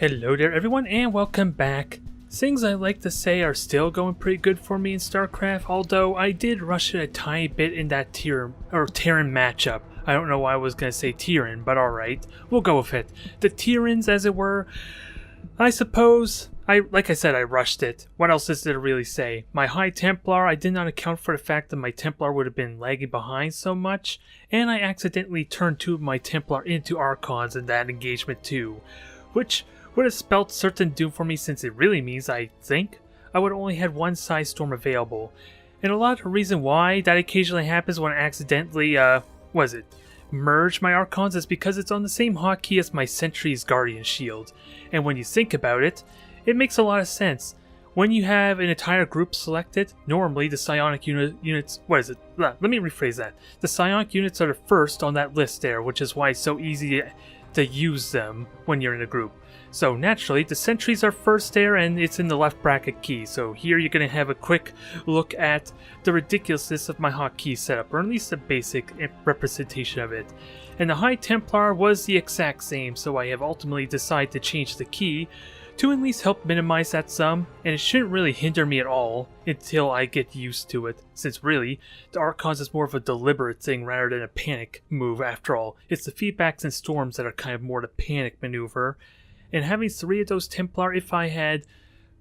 Hello there everyone and welcome back. Things I like to say are still going pretty good for me in Starcraft, although I did rush it a tiny bit in that Terran matchup. I don't know why I was going to say Terran, but alright, we'll go with it. The Terrans, as it were, I suppose, like I said, I rushed it. What else is there to really say? My High Templar, I did not account for the fact that my Templar would have been lagging behind so much, and I accidentally turned two of my Templar into Archons in that engagement too, which would have spelled certain doom for me, since it really means, I think, I would only had one Psi Storm available. And a lot of the reason why that occasionally happens when I accidentally, merge my Archons is because it's on the same hotkey as my Sentry's Guardian Shield. And when you think about it, it makes a lot of sense. When you have an entire group selected, normally the psionic units, let me rephrase that. The psionic units are the first on that list there, which is why it's so easy to use them when you're in a group. So naturally, the sentries are first there, and it's in the left bracket key. So here you're going to have a quick look at the ridiculousness of my hotkey setup, or at least a basic representation of it. And the High Templar was the exact same, so I have ultimately decided to change the key to at least help minimize that some, and it shouldn't really hinder me at all until I get used to it, since really, the Archons is more of a deliberate thing rather than a panic move after all. It's the feedbacks and storms that are kind of more the panic maneuver. And having 3 of those Templar, if I had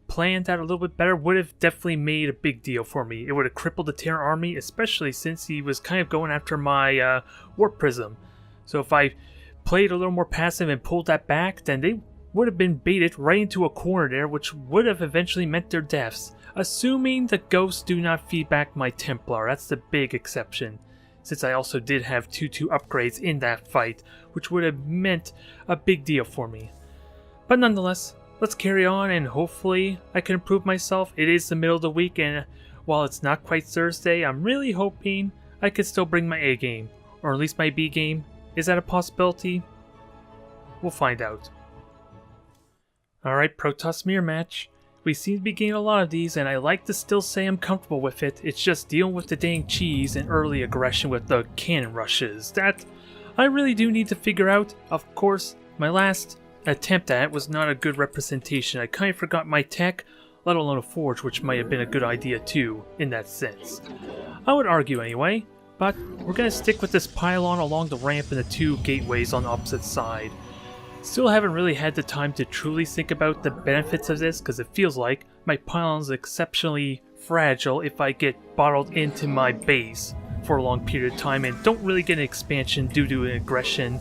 planned that a little bit better, would have definitely made a big deal for me. It would have crippled the Terran army, especially since he was kind of going after my Warp Prism. So if I played a little more passive and pulled that back, then they would have been baited right into a corner there, which would have eventually meant their deaths. Assuming the ghosts do not feedback my Templar, that's the big exception, since I also did have 2/2 upgrades in that fight, which would have meant a big deal for me. But nonetheless, let's carry on and hopefully I can improve myself. It is the middle of the week, and while it's not quite Thursday, I'm really hoping I could still bring my A game, or at least my B game. Is that a possibility? We'll find out. Alright, Protoss mirror match. We seem to be getting a lot of these, and I like to still say I'm comfortable with it. It's just dealing with the dang cheese and early aggression with the cannon rushes that I really do need to figure out. Of course, my last attempt at it was not a good representation. I kind of forgot my tech, let alone a forge, which might have been a good idea too, in that sense. I would argue anyway, but we're going to stick with this pylon along the ramp and the 2 gateways on the opposite side. Still haven't really had the time to truly think about the benefits of this, because it feels like my pylon is exceptionally fragile if I get bottled into my base for a long period of time and don't really get an expansion due to an aggression.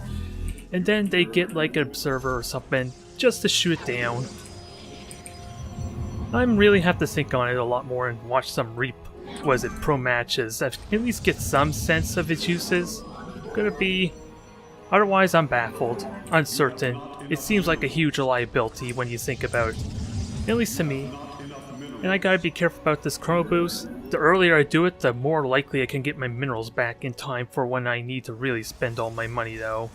And then they get like an observer or something just to shoot it down. I really have to think on it a lot more and watch some pro matches. At least get some sense of its uses. Gonna be... Otherwise I'm baffled, uncertain. It seems like a huge liability when you think about it. At least to me. And I gotta be careful about this chrono boost. The earlier I do it, the more likely I can get my minerals back in time for when I need to really spend all my money though.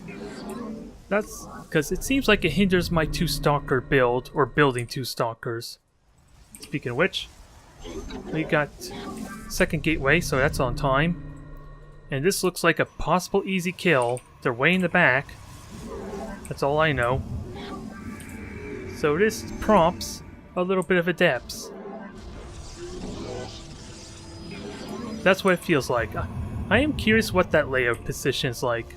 That's because it seems like it hinders my 2-stalker build, or building 2 stalkers. Speaking of which, we got second gateway, so that's on time. And this looks like a possible easy kill. They're way in the back. That's all I know. So this prompts a little bit of adepts. That's what it feels like. I am curious what that layout position is like.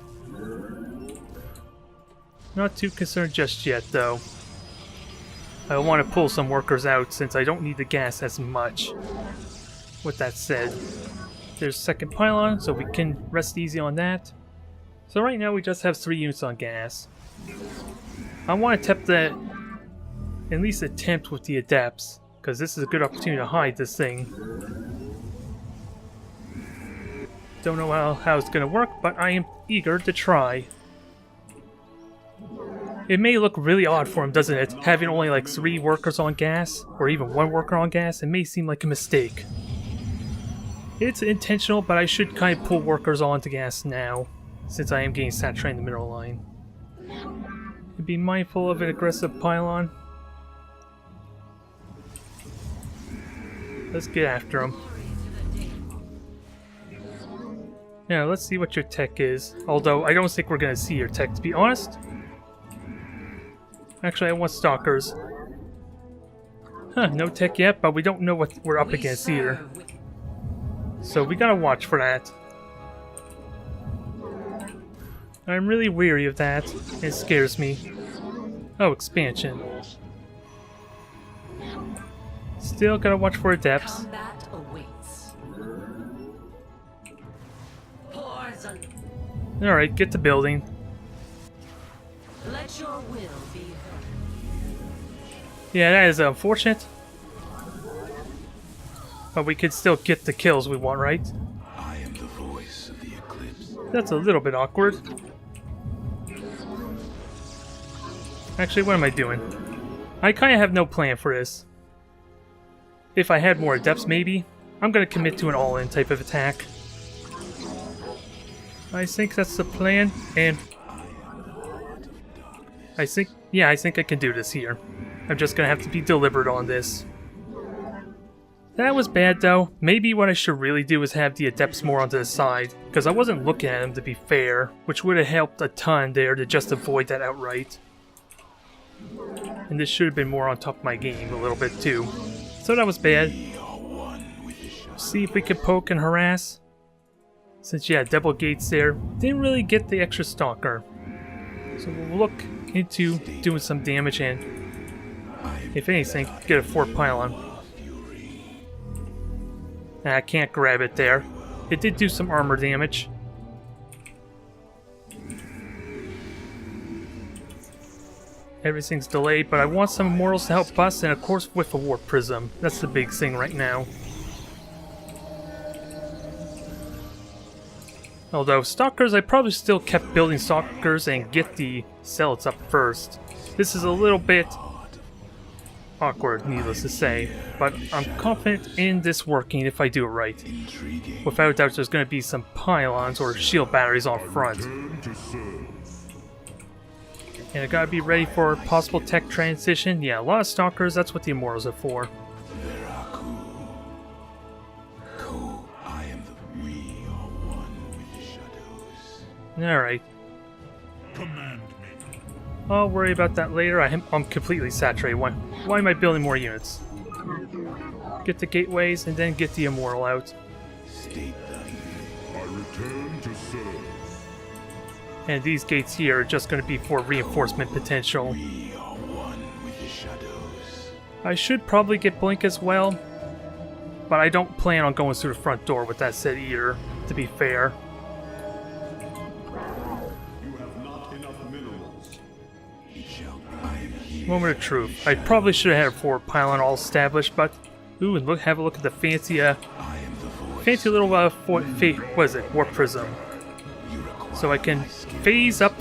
Not too concerned just yet, though. I want to pull some workers out since I don't need the gas as much. With that said, there's second pylon, so we can rest easy on that. So right now we just have 3 units on gas. I want to at least attempt with the adepts, because this is a good opportunity to hide this thing. Don't know how it's going to work, but I am eager to try. It may look really odd for him, doesn't it? Having only like 3 workers on gas, or even 1 worker on gas, it may seem like a mistake. It's intentional, but I should kind of pull workers onto gas now, since I am getting saturated in the mineral line. And be mindful of an aggressive pylon. Let's get after him. Now, let's see what your tech is. Although, I don't think we're going to see your tech, to be honest. Actually, I want stalkers. Huh, no tech yet, but we don't know what we're up against either. So we gotta watch for that. I'm really weary of that. It scares me. Oh, expansion. Still gotta watch for adepts. Alright, get to building. Let your will be heard. Yeah, that is unfortunate. But we could still get the kills we want, right? I am the voice of the eclipse. That's a little bit awkward. Actually, what am I doing? I kind of have no plan for this. If I had more adepts, maybe. I'm going to commit to an all-in type of attack. I think that's the plan, and I think I can do this here. I'm just gonna have to be deliberate on this. That was bad though. Maybe what I should really do is have the adepts more onto the side, because I wasn't looking at them to be fair, which would have helped a ton there to just avoid that outright. And this should have been more on top of my game a little bit too. So that was bad. See if we can poke and harass. Since, yeah, double gates there. Didn't really get the extra stalker. So we'll look into doing some damage and, if anything, get a 4 pylon. I can't grab it there. It did do some armor damage. Everything's delayed, but I want some immortals to help us, and of course with a warp prism. That's the big thing right now. Although, stalkers, I probably still kept building stalkers and get the zealots up first. This is a little bit awkward, needless to say, but I'm confident in this working if I do it right. Without a doubt, there's going to be some pylons or shield batteries on front. And I gotta be ready for possible tech transition. Yeah, a lot of stalkers, that's what the immortals are for. Alright. I'll worry about that later. I'm completely saturated. Why am I building more units? Get the gateways and then get the immortal out. I return to serve. And these gates here are just going to be for reinforcement potential. We are one with the shadows. I should probably get Blink as well, but I don't plan on going through the front door with that said either, to be fair. Moment of truth. I probably should have had a 4 pylon all established, but ooh, and look, have a look at the fancy, fancy little what is it? Warp prism. So I can phase up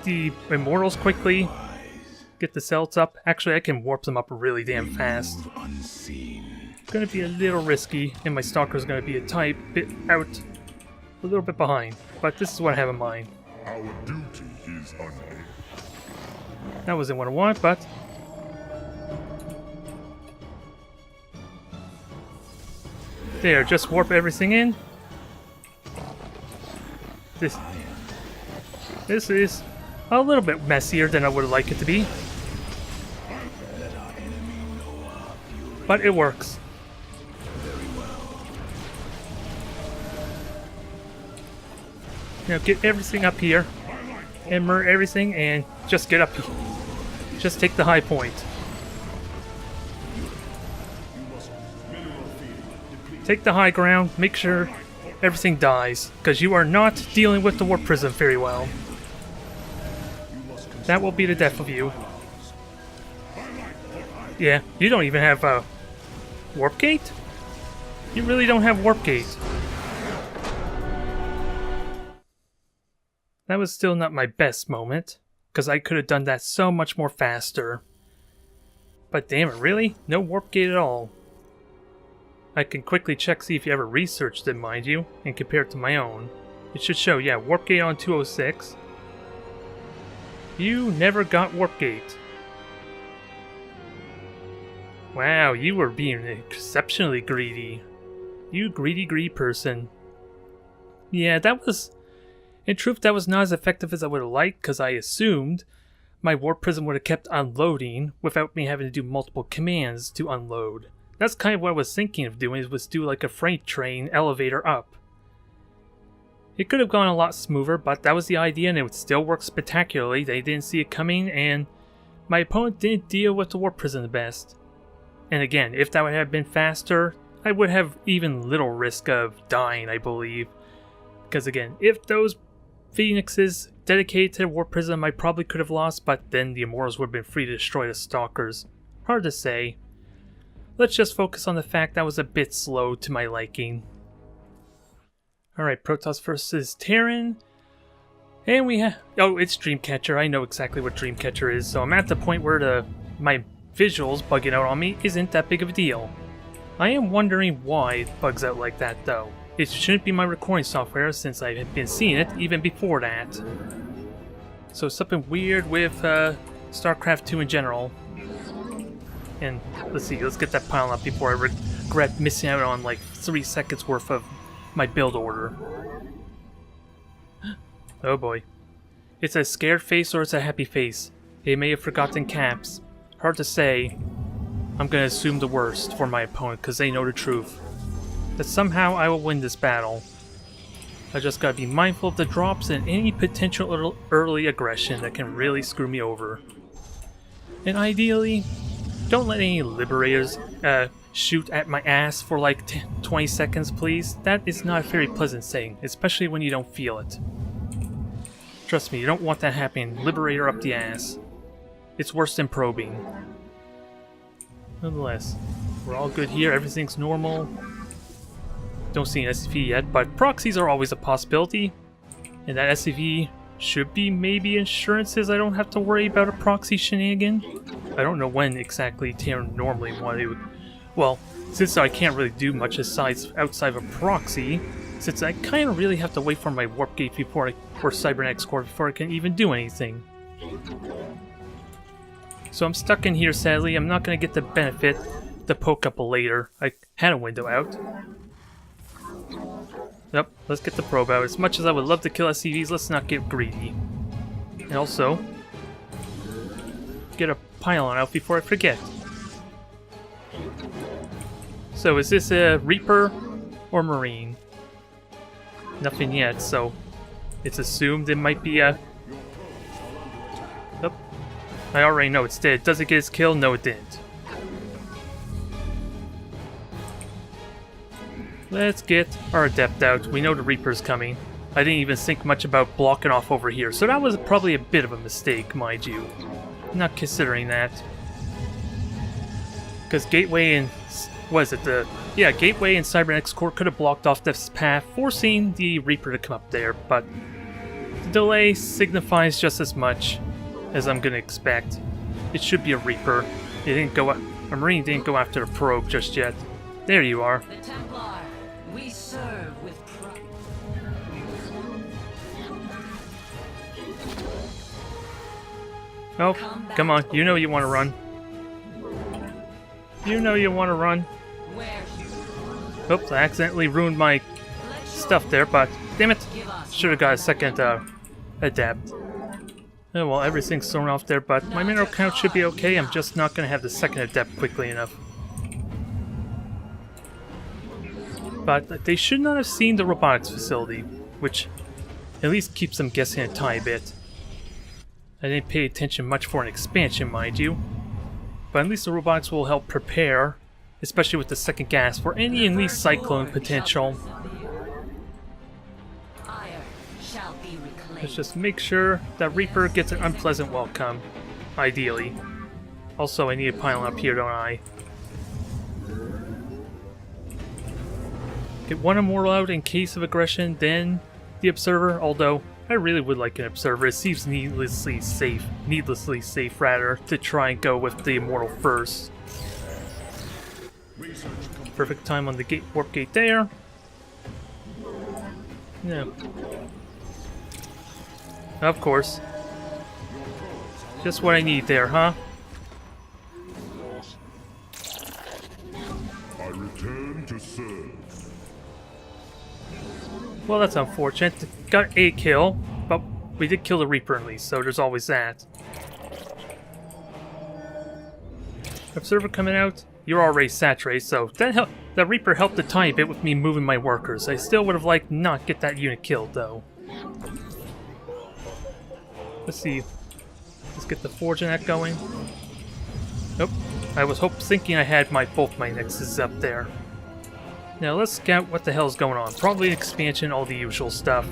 the immortals quickly, get the celts up. Actually, I can warp them up really damn fast. It's gonna be a little risky, and my stalker's gonna be a tiny bit out, a little bit behind. But this is what I have in mind. Our duty is unending. That wasn't what I wanted, but there, just warp everything in. This is a little bit messier than I would like it to be, but it works. Now get everything up here, emmer everything, and just get up here. Just take the high point. Take the high ground, make sure everything dies, because you are not dealing with the warp prism very well. That will be the death of you. Yeah, you don't even have a warp gate? You really don't have warp gate. That was still not my best moment, because I could have done that so much more faster. But damn it, really? No warp gate at all. I can quickly check, see if you ever researched it, mind you, and compare it to my own. It should show, yeah, warp gate on 206. You never got warp gate. Wow, you were being exceptionally greedy. You greedy person. Yeah, that was... In truth, that was not as effective as I would have liked, because I assumed my warp prism would have kept unloading without me having to do multiple commands to unload. That's kind of what I was thinking of doing, was do like a freight train elevator up. It could have gone a lot smoother, but that was the idea and it would still work spectacularly. They didn't see it coming and my opponent didn't deal with the warp prism the best. And again, if that would have been faster, I would have even little risk of dying, I believe. Because again, if those Phoenixes dedicated to the warp prism, I probably could have lost, but then the Immortals would have been free to destroy the Stalkers. Hard to say. Let's just focus on the fact that was a bit slow to my liking. Alright, Protoss versus Terran. And we have... oh, it's Dreamcatcher. I know exactly what Dreamcatcher is, so I'm at the point where my visuals bugging out on me isn't that big of a deal. I am wondering why it bugs out like that, though. It shouldn't be my recording software, since I have been seeing it even before that. So something weird with StarCraft 2 in general. And let's see, let's get that pile up before I regret missing out on like 3 seconds worth of my build order. Oh boy. It's a scared face or it's a happy face. They may have forgotten caps. Hard to say. I'm gonna assume the worst for my opponent because they know the truth. That somehow I will win this battle. I just gotta be mindful of the drops and any potential early aggression that can really screw me over. And ideally, don't let any Liberators shoot at my ass for like 20 seconds, please. That is not a very pleasant thing, especially when you don't feel it. Trust me, you don't want that happening. Liberator up the ass. It's worse than probing. Nonetheless, we're all good here. Everything's normal. Don't see an SCV yet, but proxies are always a possibility. And that SCV should be maybe insurances. I don't have to worry about a proxy shenanigan. I don't know when exactly Terran normally want to... well, since I can't really do much outside of a proxy, since I kind of really have to wait for my warp gate or Cybernetics core before I can even do anything. So I'm stuck in here, sadly. I'm not going to get the benefit to poke up later. I had a window out. Yep, let's get the probe out. As much as I would love to kill SCVs, let's not get greedy. And also, get a pylon out before I forget. So is this a Reaper or Marine? Nothing yet, so it's assumed it might be a... oh, I already know it's dead. Does it get its kill? No, it didn't. Let's get our Adept out. We know the Reaper's coming. I didn't even think much about blocking off over here, so that was probably a bit of a mistake, mind you. Not considering that. Because Gateway and... what is it? Yeah, Gateway and Cybernetics core could have blocked off this path, forcing the Reaper to come up there, but the delay signifies just as much as I'm gonna expect. It should be a Reaper. It didn't go... a Marine didn't go after the probe just yet. There you are. The Templar, we serve with pride. Oh, come on. You know you want to run. You know you want to run. Oops, I accidentally ruined my stuff there, but damn it. Should have got a second Adept. Oh, well, everything's thrown off there, but my mineral count should be okay. I'm just not going to have the second Adept quickly enough. But they should not have seen the robotics facility, which at least keeps them guessing a tiny bit. I didn't pay attention much for an expansion, mind you. But at least the robotics will help prepare, especially with the second gas, for any at least cyclone potential. Let's just make sure that Reaper gets an unpleasant welcome, ideally. Also, I need a pylon up here, don't I? Get one Immortal out in case of aggression, then the Observer, although I really would like an Observer. It seems needlessly safe rather, to try and go with the Immortal first. Perfect time on the warp gate there. Yeah. Of course. Just what I need there, huh? I return to serve. Well, that's unfortunate. Got a kill, but we did kill the Reaper at least, so there's always that. Observer coming out. You're already saturated, so the Reaper helped a tiny bit with me moving my workers. I still would have liked not get that unit killed, though. Let's see. Let's get the Forge in that going. Nope. I was thinking I had both my nexuses up there. Now let's scout what the hell's going on. Probably expansion, all the usual stuff.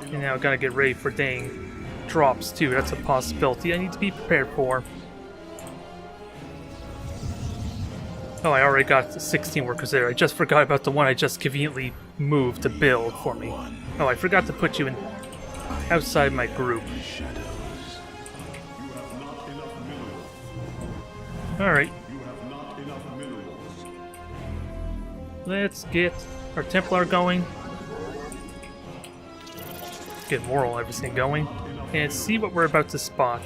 And now I gotta get ready for dang drops too. That's a possibility I need to be prepared for. Oh, I already got 16 workers there. I just forgot about the one I just conveniently moved to build for me. Oh, I forgot to put you in outside my group. Alright. Let's get our Templar going. Get moral everything going. And see what we're about to spot.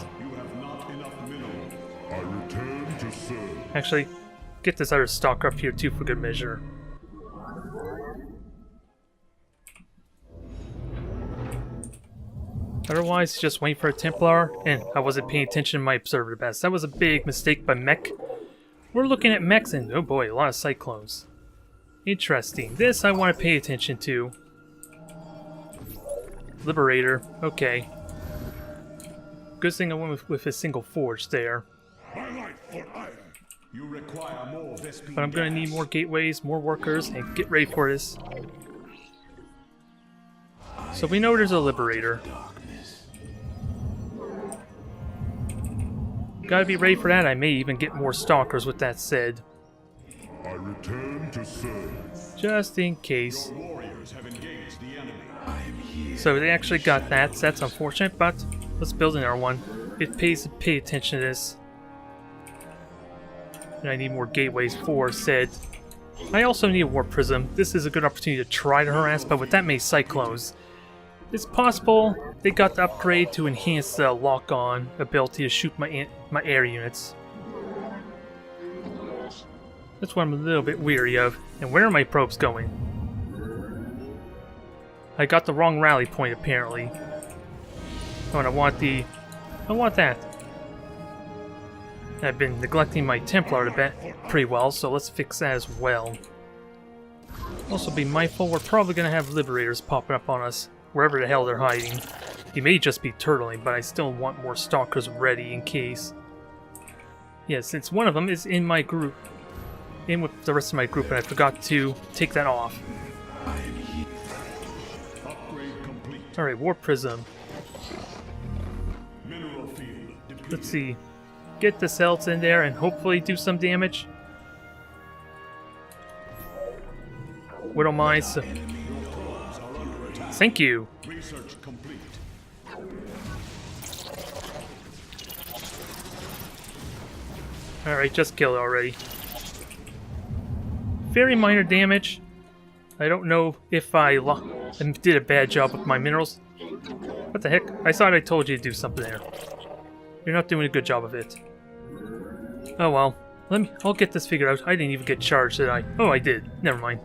I return to serve. Actually, get this other stalker up here too for good measure. Otherwise, just waiting for a Templar, and I wasn't paying attention to my observer best. That was a big mistake by Mech. We're looking at mechs, and oh boy, a lot of Cyclones. Interesting. This I want to pay attention to. Liberator. Okay. Good thing I went with a single forge there. My life for iron. You require more Vespene. But I'm going to need more gateways, more workers, and get ready for this. So we know there's a Liberator. Gotta be ready for that. I may even get more Stalkers with that said. I return to serve. Just in case. Your warriors have engaged the enemy. I am here. So they actually got that, so that's unfortunate, but let's build another one. It pays to pay attention to this. And I need more gateways for said. I also need a Warp Prism. This is a good opportunity to try to harass, but with that many Cyclones, it's possible they got the upgrade to enhance the lock-on ability to shoot my air units. That's what I'm a little bit weary of. And where are my probes going? I got the wrong rally point apparently. Oh, and I want that. I've been neglecting my Templar pretty well, so let's fix that as well. Also be mindful, we're probably going to have Liberators popping up on us, wherever the hell they're hiding. He may just be turtling, but I still want more Stalkers ready in case. Yeah, since one of them is in my group, in with the rest of my group, and I forgot to take that off. Alright, Warp Prism. Let's see. Get the cells in there and hopefully do some damage. Widow Mine. Thank you. Research complete. Alright, just kill it already. Very minor damage. I don't know if I did a bad job with my minerals. What the heck? I thought I told you to do something there. You're not doing a good job of it. Oh well. I'll get this figured out. I didn't even get charged, did I? Oh, I did. Never mind.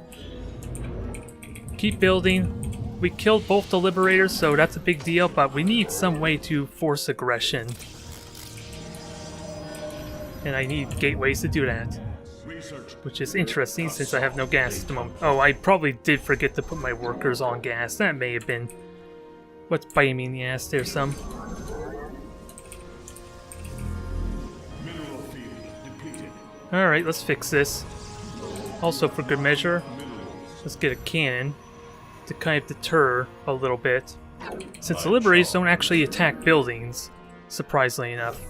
Keep building. We killed both the Liberators, so that's a big deal, but we need some way to force aggression. And I need gateways to do that. Which is interesting since I have no gas at the moment. Oh, I probably did forget to put my workers on gas. That may have been what's biting me in the ass there some. Alright, let's fix this. Also, for good measure, let's get a cannon to kind of deter a little bit. Since the Liberators don't actually attack buildings, surprisingly enough.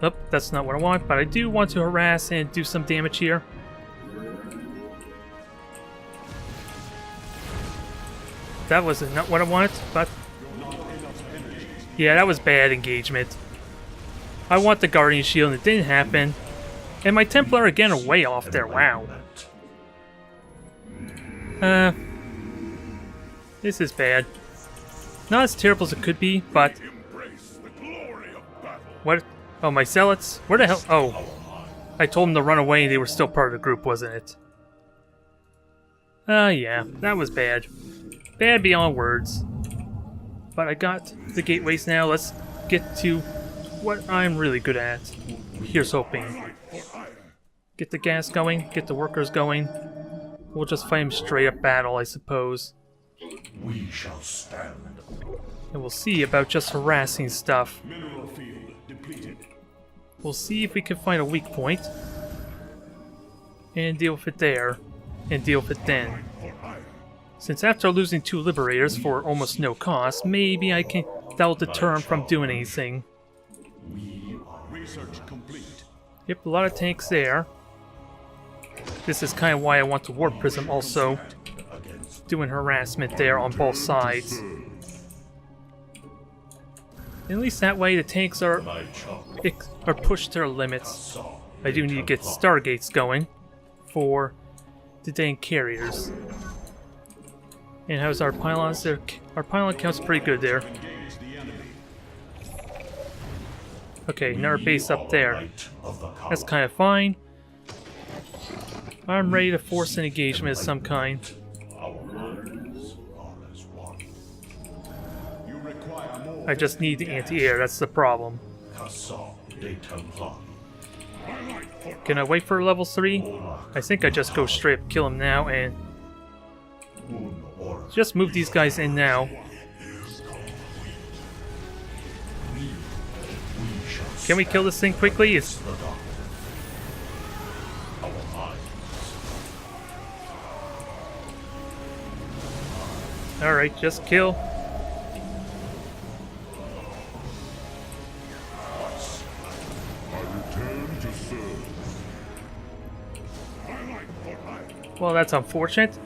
Oh, that's not what I want, but I do want to harass and do some damage here. That was not what I wanted, but... yeah, that was bad engagement. I want the Guardian Shield, and it didn't happen. And my Templar again are way off there, wow. This is bad. Not as terrible as it could be, but... what? Oh, my Zealots? Where the hell? Oh. I told them to run away and they were still part of the group, wasn't it? Yeah. That was bad. Bad beyond words. But I got the gateways now. Let's get to what I'm really good at. Here's hoping. Get the gas going, get the workers going. We'll just fight him straight up battle, I suppose. We shall stand. And we'll see about just harassing stuff. Mineral field depleted. We'll see if we can find a weak point. And deal with it there. And deal with it then. Since after losing 2 liberators for almost no cost, maybe that'll deter him from doing anything. Research complete. Yep, a lot of tanks there. This is kind of why I want the warp prism also. Doing harassment there on both sides. At least that way the tanks are pushed to their limits. I do need to get stargates going for the dang carriers. And how's our pylons there? Our pylon count's pretty good there. Okay, another base up there. That's kind of fine. I'm ready to force an engagement of some kind. I just need the anti-air, that's the problem. Can I wait for level 3? I think I just go straight up, kill him now, and just move these guys in now. Can we kill this thing quickly? Alright, just kill. Well, that's unfortunate.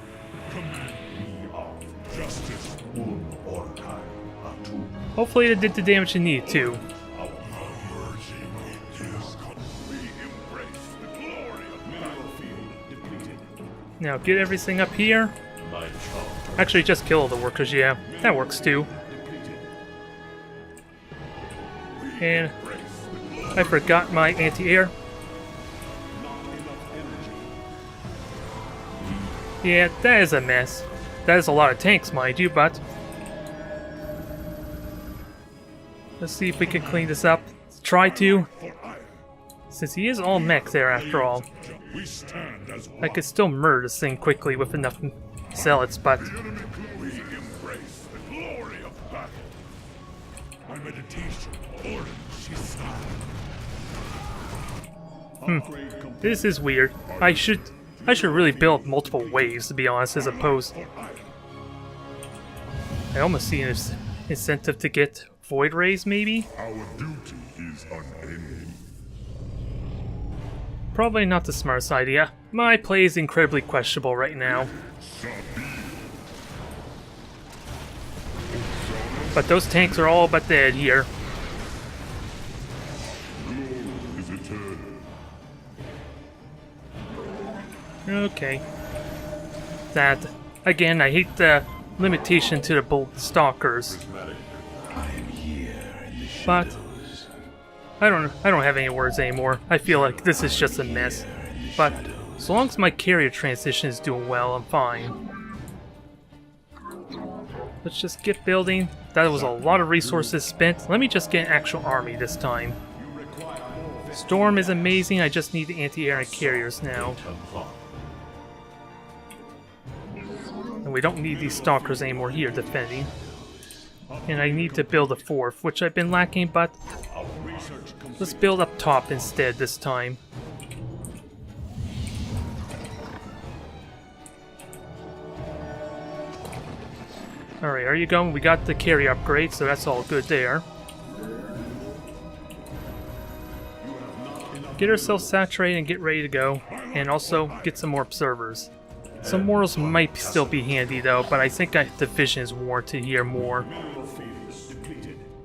Hopefully it did the damage it needed to. Now get everything up here. Actually, just kill all the workers, yeah. That works too. And I forgot my anti-air. Yeah, that is a mess. That is a lot of tanks, mind you, but let's see if we can clean this up. Let's try to. Since he is all mech there after all, I could still murder this thing quickly with enough zealots, but this is weird. I should really build multiple waves, to be honest, as opposed. I almost see an incentive to get void rays, maybe? Our duty is unending. Probably not the smartest idea. My play is incredibly questionable right now. But those tanks are all but dead here. Okay. That, again, I hate the limitation to the bolt stalkers. But I don't have any words anymore. I feel like this is just a mess. But as long as my carrier transition is doing well, I'm fine. Let's just get building. That was a lot of resources spent. Let me just get an actual army this time. Storm is amazing. I just need the anti-air and carriers now. And we don't need these stalkers anymore here defending. And I need to build a 4th, which I've been lacking, but let's build up top instead this time. Alright, are you going? We got the carrier upgrade, so that's all good there. Get ourselves saturated and get ready to go. And also get some more observers. Some morals might still be handy though, but I think the vision is warranted here more.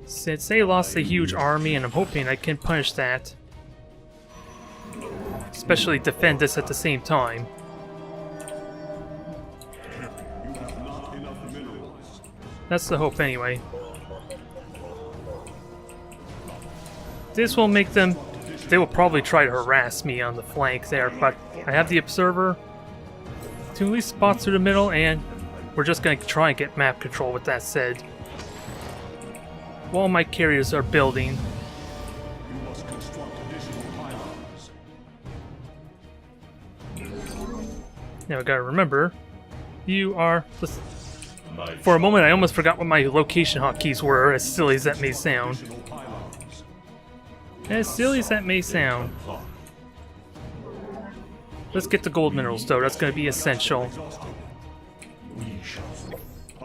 Since they lost a huge army, and I'm hoping I can punish that. Especially defend this at the same time. That's the hope anyway. This will make them... They will probably try to harass me on the flank there, but I have the observer. 2 at least spots through the middle, and we're just going to try and get map control with that said. while my carriers are building. You must construct additional pylons. Now I gotta remember, you are... For a moment I almost forgot what my location hotkeys were, as silly as that may sound. Additional pylons. As silly as that may sound. Let's get the gold minerals though, that's gonna be essential.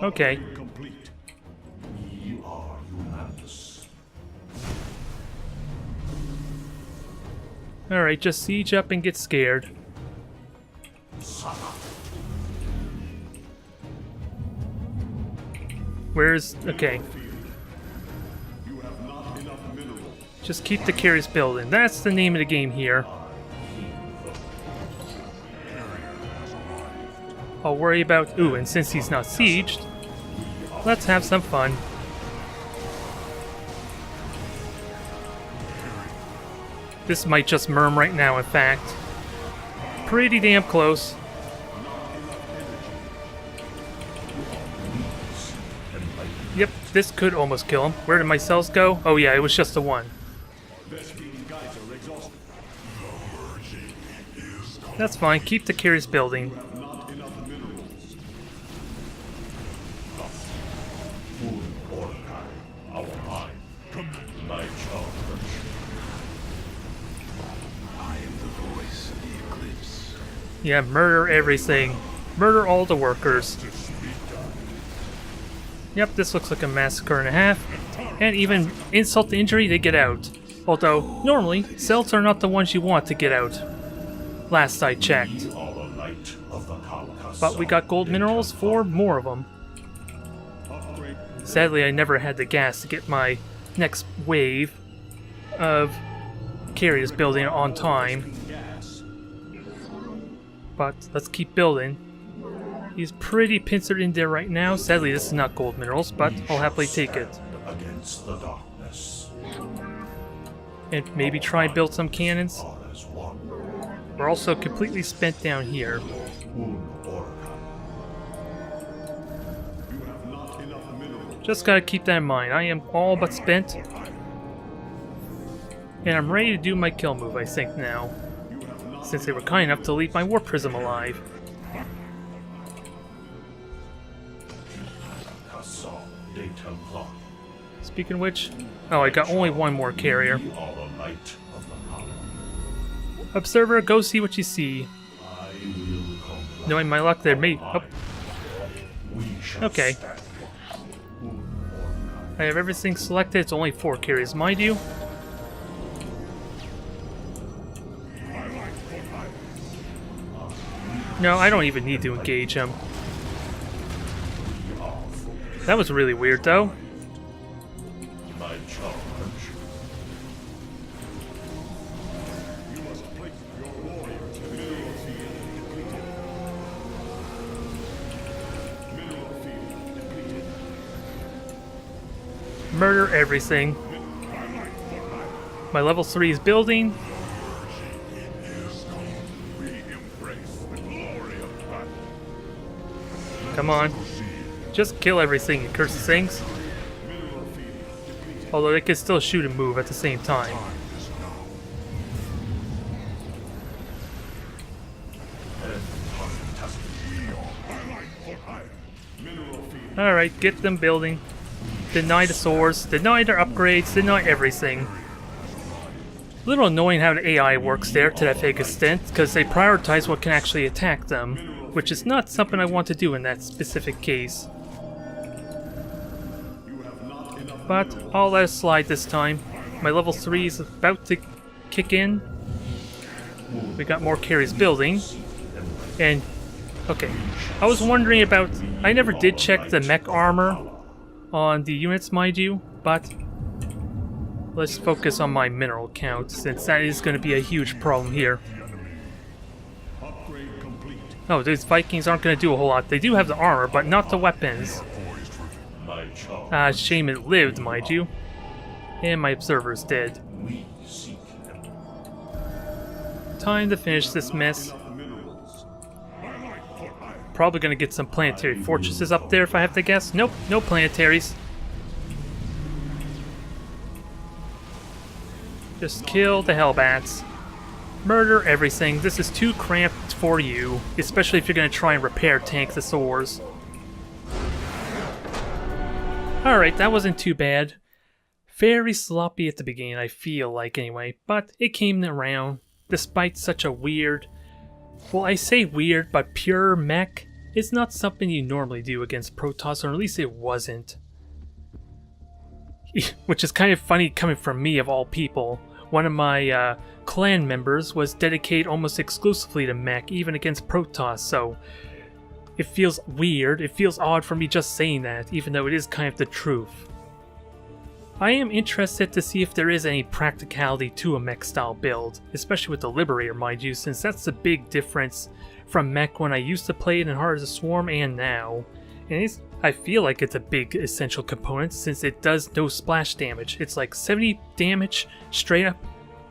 Okay. Complete. You are unanimous. Alright, just siege up and get scared. Where's... okay. You have not enough minerals. Just keep the carriers building. That's the name of the game here. I'll worry about... ooh, and since he's not sieged, let's have some fun. This might just murm right now, in fact. Pretty damn close. Yep, this could almost kill him. Where did my cells go? Oh yeah, it was just the one. That's fine, keep the carriers building. Yeah, murder everything. Murder all the workers. Yep, this looks like a massacre and a half. And even insult to injury, they get out. Although, normally, cells are not the ones you want to get out. Last I checked. But we got gold minerals for more of them. Sadly, I never had the gas to get my next wave of carriers building on time. But let's keep building. He's pretty pincered in there right now. Sadly, this is not gold minerals, but I'll happily take it. Against the darkness. And maybe try and build some cannons. All as one. We're also completely spent down here. Just gotta keep that in mind. I am all but spent. And I'm ready to do my kill move, I think, now. Since they were kind enough to leave my War Prism alive. Speaking of which... oh, I got only one more carrier. Observer, go see what you see. Knowing my luck, there may... oh. Okay. I have everything selected. It's only 4 carriers, mind you. No, I don't even need to engage him. That was really weird, though. Murder everything. My level 3 is building. Come on. Just kill everything, you cursed things. Although they can still shoot and move at the same time. Alright, get them building. Deny the swords, deny their upgrades, deny everything. A little annoying how the AI works there to that big extent, because they prioritize what can actually attack them, which is not something I want to do in that specific case. But I'll let it slide this time. My level 3 is about to kick in. We got more carries building. And, okay, I was wondering about... I never did check the mech armor on the units, mind you, but let's focus on my mineral count, since that is going to be a huge problem here. Oh, these Vikings aren't going to do a whole lot. They do have the armor, but not the weapons. Shame it lived, mind you. And my observer's dead. Time to finish this mess. Probably going to get some planetary fortresses up there if I have to guess. Nope, no planetaries. Just kill the Hellbats. Murder everything. This is too cramped for you, especially if you're going to try and repair Tank the Sores. Alright, that wasn't too bad. Very sloppy at the beginning, I feel like anyway, but it came around despite such a weird... Well, I say weird, but pure mech is not something you normally do against Protoss, or at least it wasn't. Which is kind of funny coming from me, of all people. One of my clan members was dedicated almost exclusively to mech, even against Protoss, so it feels weird, it feels odd for me just saying that, even though it is kind of the truth. I am interested to see if there is any practicality to a mech style build, especially with the Liberator, mind you, since that's the big difference from mech when I used to play it in Heart of the Swarm and now. And I feel like it's a big essential component since it does no splash damage. It's like 70 damage straight up.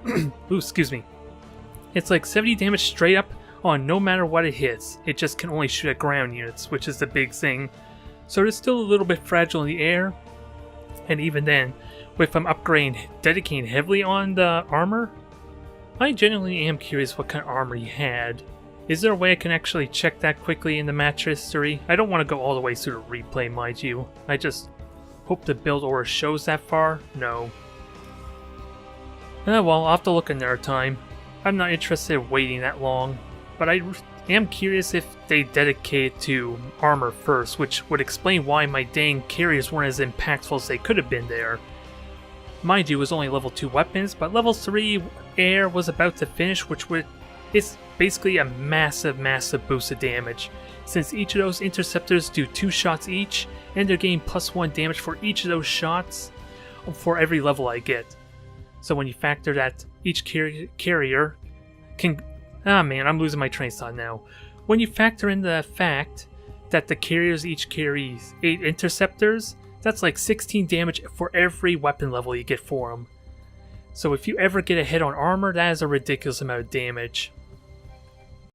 Ooh, excuse me. It's like 70 damage straight up on no matter what it hits. It just can only shoot at ground units, which is the big thing. So it's still a little bit fragile in the air. And even then, if I'm dedicating heavily on the armor, I genuinely am curious what kind of armor he had. Is there a way I can actually check that quickly in the match history? I don't want to go all the way through the replay, mind you. I just hope the build order shows that far. No. Well, I'll have to look another time. I'm not interested in waiting that long, but I am curious if they dedicate it to armor first, which would explain why my dang carriers weren't as impactful as they could have been there. Mind you, it was only level 2 weapons, but level 3 air was about to finish, it's basically a massive boost of damage, since each of those interceptors do 2 shots each, and they're getting +1 damage for each of those shots for every level I get. So when you factor that each carrier can... Ah man, I'm losing my train of thought now. When you factor in the fact that the carriers each carries 8 interceptors, that's like 16 damage for every weapon level you get for them. So if you ever get a hit on armor, that is a ridiculous amount of damage.